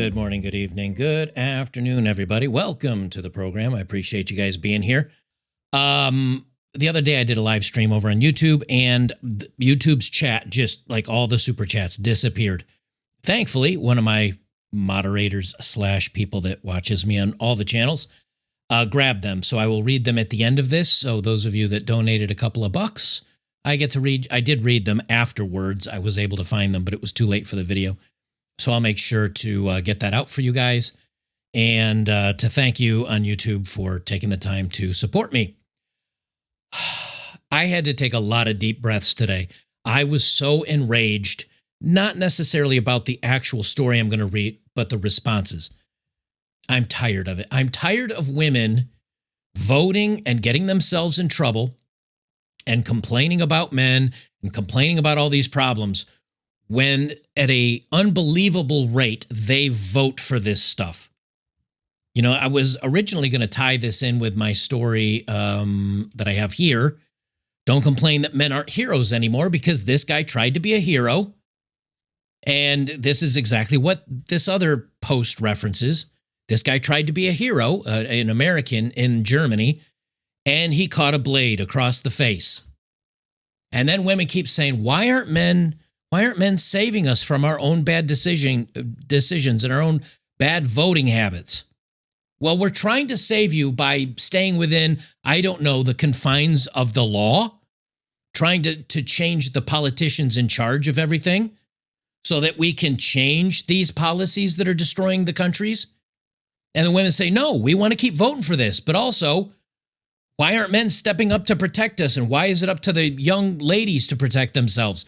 Good morning, good evening, good afternoon, everybody. Welcome to the program. I appreciate you guys being here. The other day I did a live stream over on YouTube, and YouTube's chat, just like all the super chats, disappeared. Thankfully, one of my moderators / people that watches me on all the channels grabbed them. So I will read them at the end of this. So those of you that donated a couple of bucks, I get to read. I did read them afterwards. I was able to find them, but it was too late for the video. So I'll make sure to get that out for you guys, and to thank you on YouTube for taking the time to support me. I had to take a lot of deep breaths today. I was so enraged, not necessarily about the actual story I'm going to read, but the responses. I'm tired of it. I'm tired of women voting and getting themselves in trouble and complaining about men and complaining about all these problems when at a unbelievable rate they vote for this stuff. You know, I was originally going to tie this in with my story that I have here. Don't complain that men aren't heroes anymore, because this guy tried to be a hero. And this is exactly what this other post references. This guy tried to be a hero, an American in Germany, and he caught a blade across the face. And then women keep saying, why aren't men saving us from our own bad decisions and our own bad voting habits? Well, we're trying to save you by staying within, I don't know, the confines of the law, trying to change the politicians in charge of everything so that we can change these policies that are destroying the countries. And the women say, no, we want to keep voting for this. But also, why aren't men stepping up to protect us? And why is it up to the young ladies to protect themselves?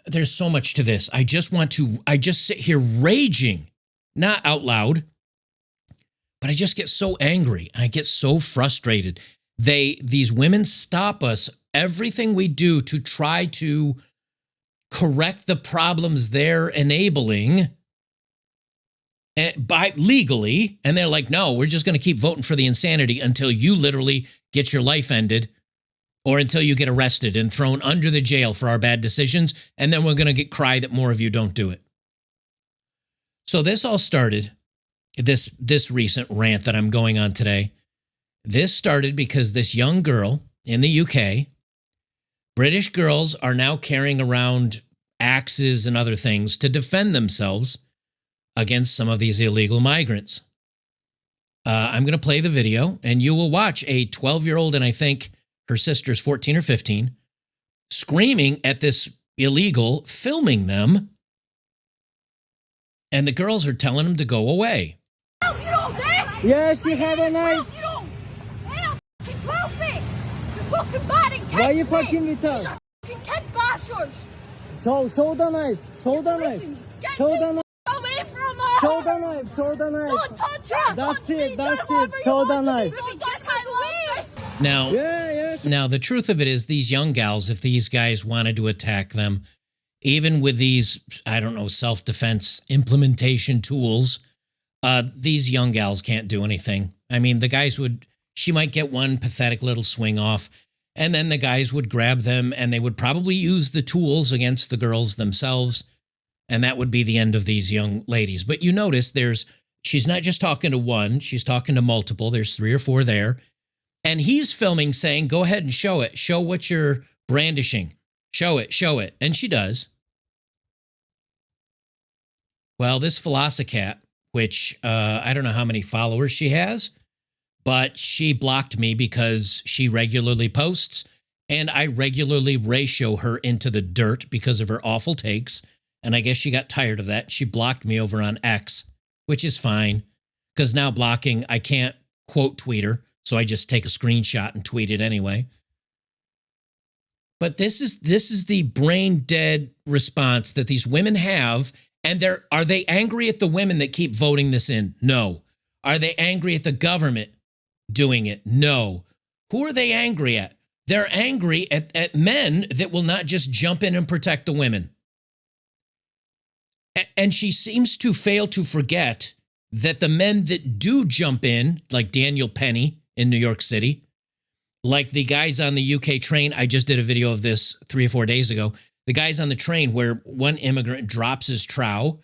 There's so much to this. I just sit here raging, not out loud, but I just get so angry. I get so frustrated. These women stop us, everything we do to try to correct the problems they're enabling by legally. And they're like, no, we're just going to keep voting for the insanity until you literally get your life ended, or until you get arrested and thrown under the jail for our bad decisions, and then we're going to cry that more of you don't do it. So this all started, this recent rant that I'm going on today, this started because this young girl in the UK, British girls are now carrying around axes and other things to defend themselves against some of these illegal migrants. I'm going to play the video, and you will watch a 12-year-old, and I think her sister's 14 or 15, screaming at this illegal, filming them. And the girls are telling him to go away. Help, you don't dare! Yes, you have a knife. Help, you don't! Help! It's perfect! You're fucking bad and Why are you fucking with us? Fucking cat bashers! Show the knife. Show the knife. Show the knife. Away from us! Show the knife. Show the knife. Don't touch her! That's Touch it. me. That's Do it. whatever you Show want the to knife. do. Don't touch my legs! Now, Yes. now, the truth of it is, these young gals, if these guys wanted to attack them, even with these, I don't know, self-defense implementation tools, these young gals can't do anything. I mean, the guys she might get one pathetic little swing off, and then the guys would grab them, and they would probably use the tools against the girls themselves, and that would be the end of these young ladies. But you notice she's not just talking to one, she's talking to multiple. There's 3 or 4 there. And he's filming, saying, go ahead and show it. Show what you're brandishing. Show it. And she does. Well, this Velocicat, which I don't know how many followers she has, but she blocked me because she regularly posts, and I regularly ratio her into the dirt because of her awful takes. And I guess she got tired of that. She blocked me over on X, which is fine, because now blocking, I can't quote tweet her. So I just take a screenshot and tweet it anyway. But this is the brain dead response that these women have. And are they angry at the women that keep voting this in? No. Are they angry at the government doing it? No. Who are they angry at? They're angry at men that will not just jump in and protect the women. And she seems to fail to forget that the men that do jump in, like Daniel Penny in New York City, like the guys on the UK train. I just did a video of this 3 or 4 days ago. The guys on the train where one immigrant drops his trow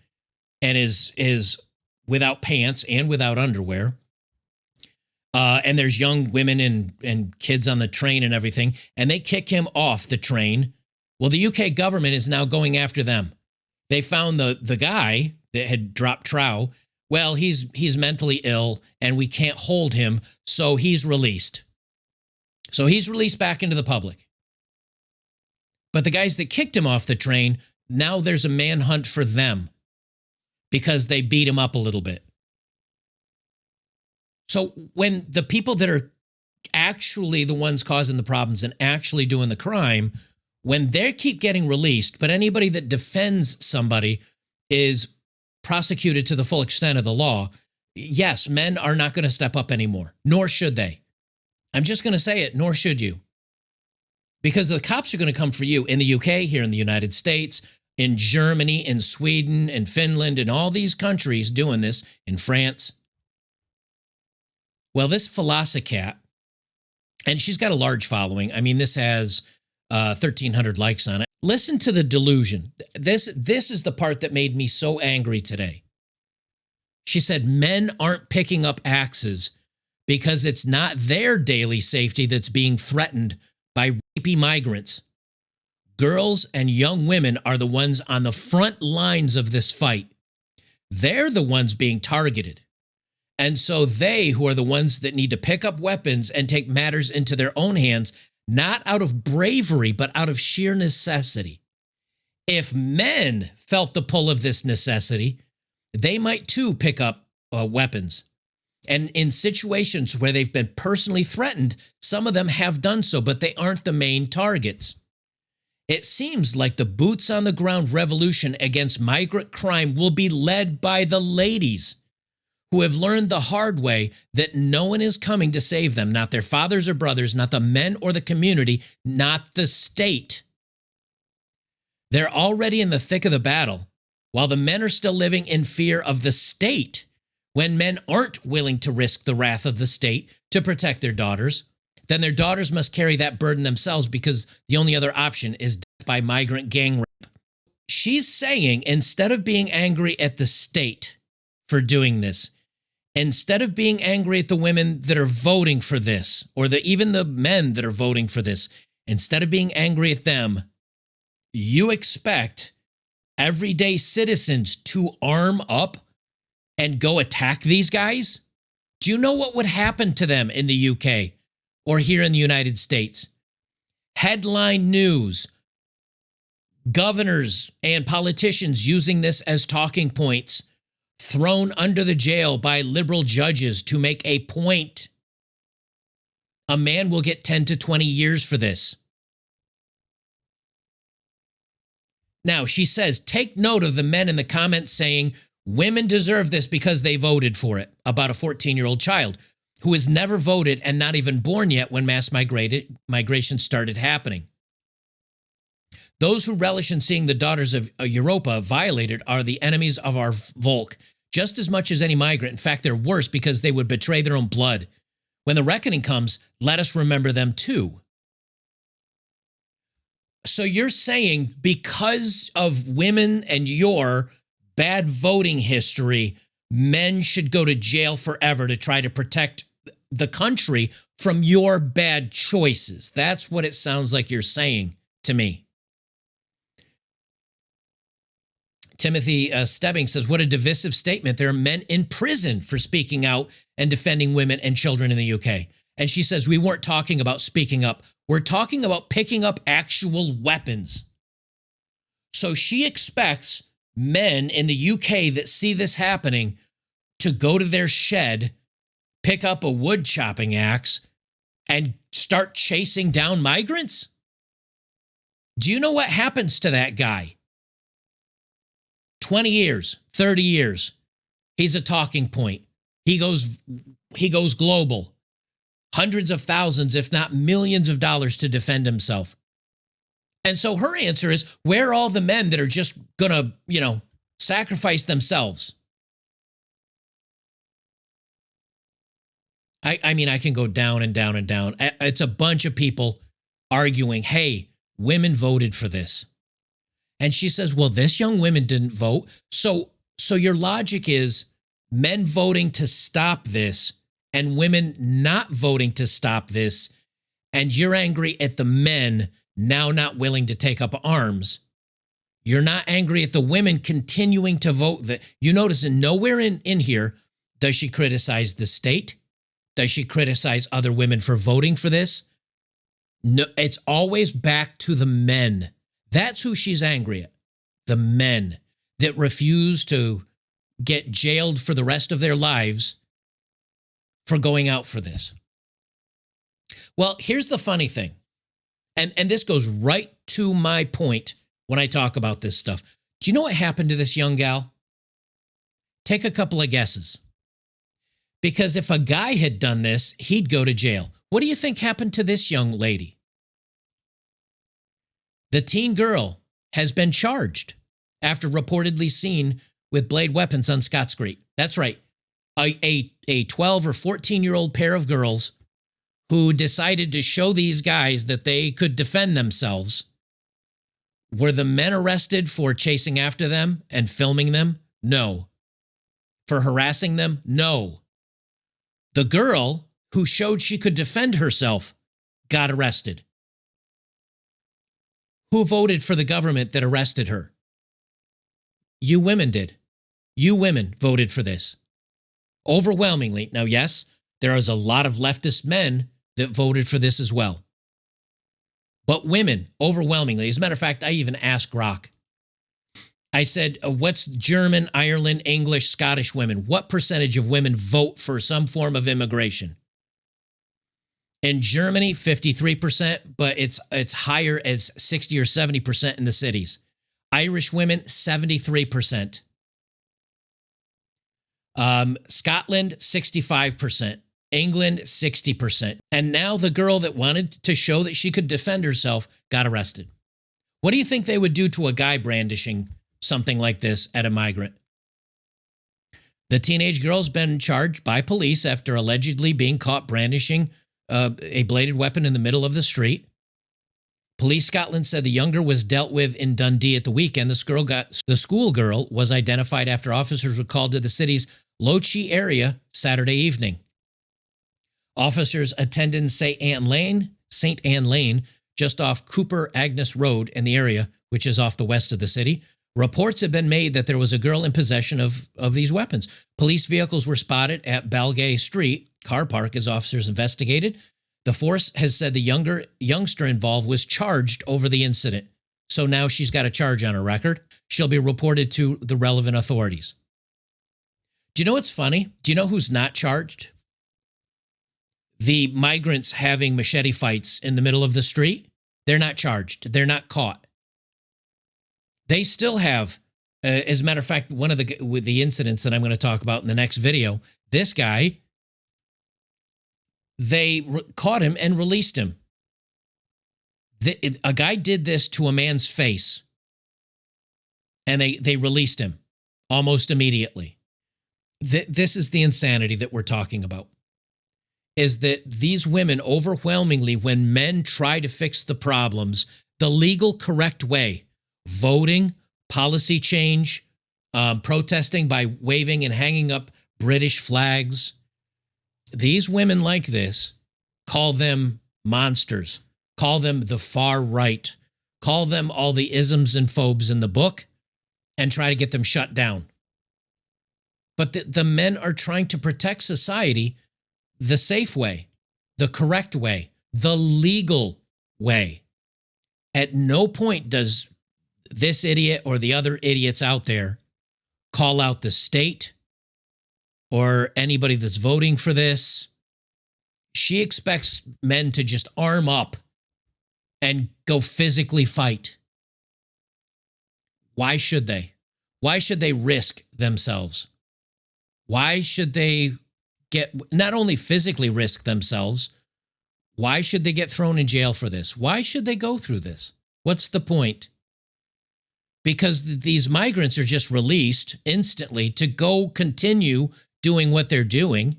and is without pants and without underwear. And there's young women and kids on the train and everything, and they kick him off the train. Well, the UK government is now going after them. They found the guy that had dropped trow. Well, he's mentally ill, and we can't hold him, so he's released. So he's released back into the public. But the guys that kicked him off the train, now there's a manhunt for them because they beat him up a little bit. So when the people that are actually the ones causing the problems and actually doing the crime, when they keep getting released, but anybody that defends somebody is prosecuted to the full extent of the law, yes, men are not going to step up anymore, nor should they. I'm just going to say it, nor should you. Because the cops are going to come for you in the UK, here in the United States, in Germany, in Sweden, in Finland, in all these countries doing this, in France. Well, this Felicicat, and she's got a large following. I mean, this has 1,300 likes on it. Listen to the delusion. This is the part that made me so angry today. She said men aren't picking up axes because it's not their daily safety that's being threatened by rapey migrants. Girls and young women are the ones on the front lines of this fight. They're the ones being targeted. And so they, who are the ones that need to pick up weapons and take matters into their own hands, not out of bravery, but out of sheer necessity. If men felt the pull of this necessity, they might too pick up weapons. And in situations where they've been personally threatened, some of them have done so, but they aren't the main targets. It seems like the boots on the ground revolution against migrant crime will be led by the ladies who have learned the hard way that no one is coming to save them, not their fathers or brothers, not the men or the community, not the state. They're already in the thick of the battle, while the men are still living in fear of the state. When men aren't willing to risk the wrath of the state to protect their daughters, then their daughters must carry that burden themselves because the only other option is death by migrant gang rape. She's saying instead of being angry at the state for doing this, instead of being angry at the women that are voting for this, or even the men that are voting for this, instead of being angry at them, you expect everyday citizens to arm up and go attack these guys? Do you know what would happen to them in the UK or here in the United States? Headline news, governors and politicians using this as talking points, thrown under the jail by liberal judges to make a point. A man will get 10 to 20 years for this. Now, she says, take note of the men in the comments saying, women deserve this because they voted for it, about a 14-year-old child who has never voted and not even born yet when mass migration started happening. Those who relish in seeing the daughters of Europa violated are the enemies of our Volk, just as much as any migrant. In fact, they're worse because they would betray their own blood. When the reckoning comes, let us remember them too. So you're saying because of women and your bad voting history, men should go to jail forever to try to protect the country from your bad choices. That's what it sounds like you're saying to me. Timothy Stebbing says, what a divisive statement. There are men in prison for speaking out and defending women and children in the UK. And she says, we weren't talking about speaking up. We're talking about picking up actual weapons. So she expects men in the UK that see this happening to go to their shed, pick up a wood chopping axe, and start chasing down migrants? Do you know what happens to that guy? 20 years, 30 years. He's a talking point. He goes global. Hundreds of thousands, if not millions of dollars to defend himself. And so her answer is, where are all the men that are just going to, sacrifice themselves? I mean, I can go down and down and down. It's a bunch of people arguing, hey, women voted for this. And she says, well, this young woman didn't vote. So So your logic is men voting to stop this and women not voting to stop this, and you're angry at the men now not willing to take up arms. You're not angry at the women continuing to vote. That you notice nowhere in here does she criticize the state. Does she criticize other women for voting for this? No, it's always back to the men. That's who she's angry at. The men that refuse to get jailed for the rest of their lives for going out for this. Well, here's the funny thing. And this goes right to my point when I talk about this stuff. Do you know what happened to this young gal? Take a couple of guesses. Because if a guy had done this, he'd go to jail. What do you think happened to this young lady? The teen girl has been charged after reportedly seen with blade weapons on Scott Street. That's right. A 12 or 14-year-old pair of girls who decided to show these guys that they could defend themselves. Were the men arrested for chasing after them and filming them? No. For harassing them? No. The girl who showed she could defend herself got arrested. Who voted for the government that arrested her? You women did. You women voted for this. Overwhelmingly. Now, yes, there is a lot of leftist men that voted for this as well. But women, overwhelmingly. As a matter of fact, I even asked Rock. I said, what's German, Ireland, English, Scottish women? What percentage of women vote for some form of immigration? In Germany, 53%, but it's higher as 60 or 70% in the cities. Irish women, 73%. Scotland, 65%. England, 60%. And now the girl that wanted to show that she could defend herself got arrested. What do you think they would do to a guy brandishing something like this at a migrant? The teenage girl's been charged by police after allegedly being caught brandishing a bladed weapon in the middle of the street. Police Scotland said the younger was dealt with in Dundee at the weekend. The schoolgirl was identified after officers were called to the city's Lochie area Saturday evening. Officers attended St. Anne Lane, just off Cooper Agnes Road in the area, which is off the west of the city. Reports have been made that there was a girl in possession of these weapons. Police vehicles were spotted at Balgay Street car park as officers investigated. The force has said the youngster involved was charged over the incident. So now she's got a charge on her record. She'll be reported to the relevant authorities. Do you know what's funny? Do you know who's not charged? The migrants having machete fights in the middle of the street. They're not charged. They're not caught. They still have, as a matter of fact, one of the incidents that I'm going to talk about in the next video, this guy, they caught him and released him. A guy did this to a man's face, and they released him almost immediately. This is the insanity that we're talking about, is that these women overwhelmingly, when men try to fix the problems the legal correct way, voting, policy change, protesting by waving and hanging up British flags, these women like this call them monsters, call them the far right, call them all the isms and phobes in the book, and try to get them shut down. But the men are trying to protect society the safe way, the correct way, the legal way. At no point does this idiot or the other idiots out there call out the state or anybody that's voting for this. She expects men to just arm up and go physically fight. Why should they? Why should they risk themselves? Why should they not only physically risk themselves, why should they get thrown in jail for this? Why should they go through this? What's the point? Because these migrants are just released instantly to go continue doing what they're doing.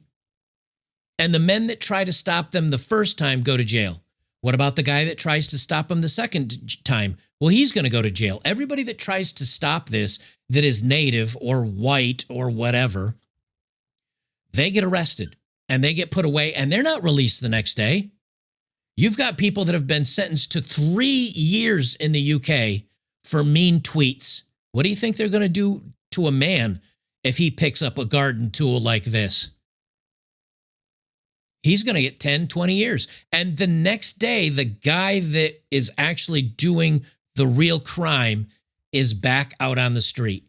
And the men that try to stop them the first time go to jail. What about the guy that tries to stop him the second time? Well, he's going to go to jail. Everybody that tries to stop this, that is native or white or whatever, they get arrested and they get put away and they're not released the next day. You've got people that have been sentenced to 3 years in the UK for mean tweets. What do you think they're going to do to a man if he picks up a garden tool like this? He's going to get 10, 20 years. And the next day, the guy that is actually doing the real crime is back out on the street.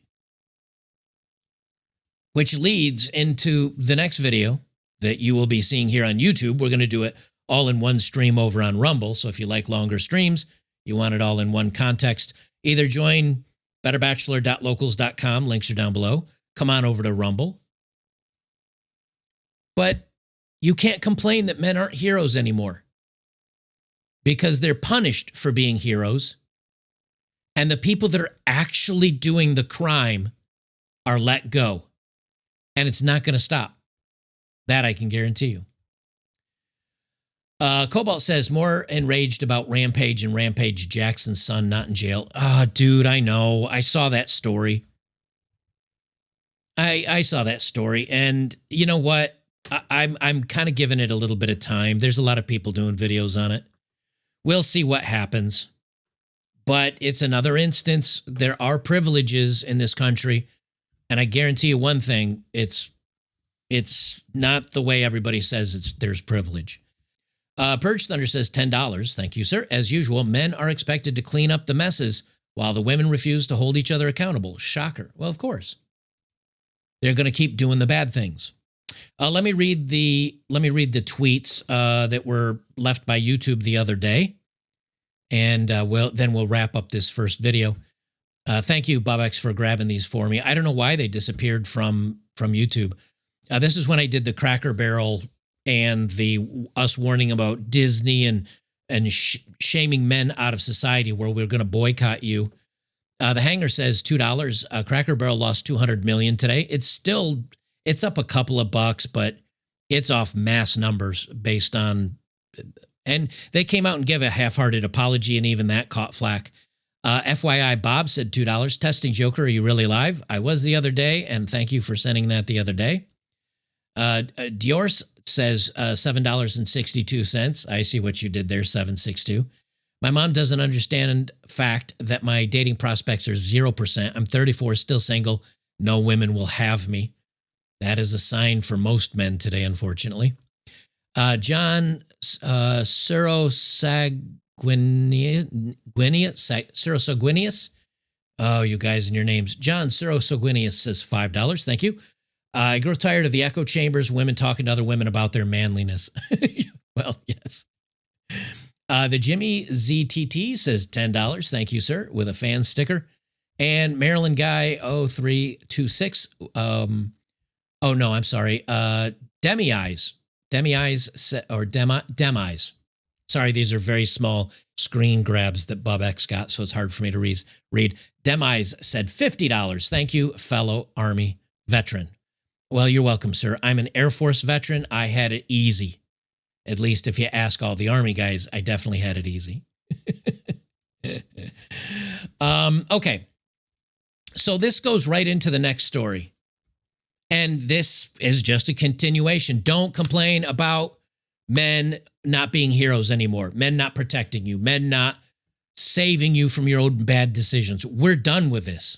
Which leads into the next video that you will be seeing here on YouTube. We're going to do it all in one stream over on Rumble. So if you like longer streams, you want it all in one context, either join betterbachelor.locals.com. Links are down below. Come on over to Rumble. But you can't complain that men aren't heroes anymore because they're punished for being heroes. And the people that are actually doing the crime are let go. And it's not going to stop. That I can guarantee you. Cobalt says, more enraged about Rampage and Rampage Jackson's son not in jail. Ah, dude, I know. I saw that story. I saw that story. And you know what? I'm kind of giving it a little bit of time. There's a lot of people doing videos on it. We'll see what happens. But it's another instance. There are privileges in this country. And I guarantee you one thing. It's not the way everybody says there's privilege. Purge Thunder says $10. Thank you, sir. As usual, men are expected to clean up the messes while the women refuse to hold each other accountable. Shocker. Well, of course. They're going to keep doing the bad things. Let me read the tweets that were left by YouTube the other day, and then we'll wrap up this first video. Thank you, Bob X, for grabbing these for me. I don't know why they disappeared from YouTube. This is when I did the Cracker Barrel and us warning about Disney and shaming men out of society, where we're going to boycott you. The Hanger says $2. Cracker Barrel lost 200 million today. It's up a couple of bucks, but it's off mass numbers based on, and they came out and gave a half-hearted apology, and even that caught flack. FYI, Bob said $2. Testing Joker, are you really live? I was the other day, and thank you for sending that the other day. Dior says $7.62. I see what you did there, 762. My mom doesn't understand fact that my dating prospects are 0%. I'm 34, still single. No women will have me. That is a sign for most men today, unfortunately. John Sirosaguinius. Oh, you guys and your names. John Sirosaguinius says $5. Thank you. I grow tired of the echo chambers, women talking to other women about their manliness. Well, yes. The Jimmy ZTT says $10. Thank you, sir, with a fan sticker. And Maryland Guy 0326. Oh, no, I'm sorry. Demi-Eyes. Demi-Eyes. Sorry, these are very small screen grabs that Bob X got, so it's hard for me to read. Demi-Eyes said $50. Thank you, fellow Army veteran. Well, you're welcome, sir. I'm an Air Force veteran. I had it easy. At least if you ask all the Army guys, I definitely had it easy. Okay. So this goes right into the next story. And this is just a continuation. Don't complain about men not being heroes anymore. Men not protecting you. Men not saving you from your own bad decisions. We're done with this.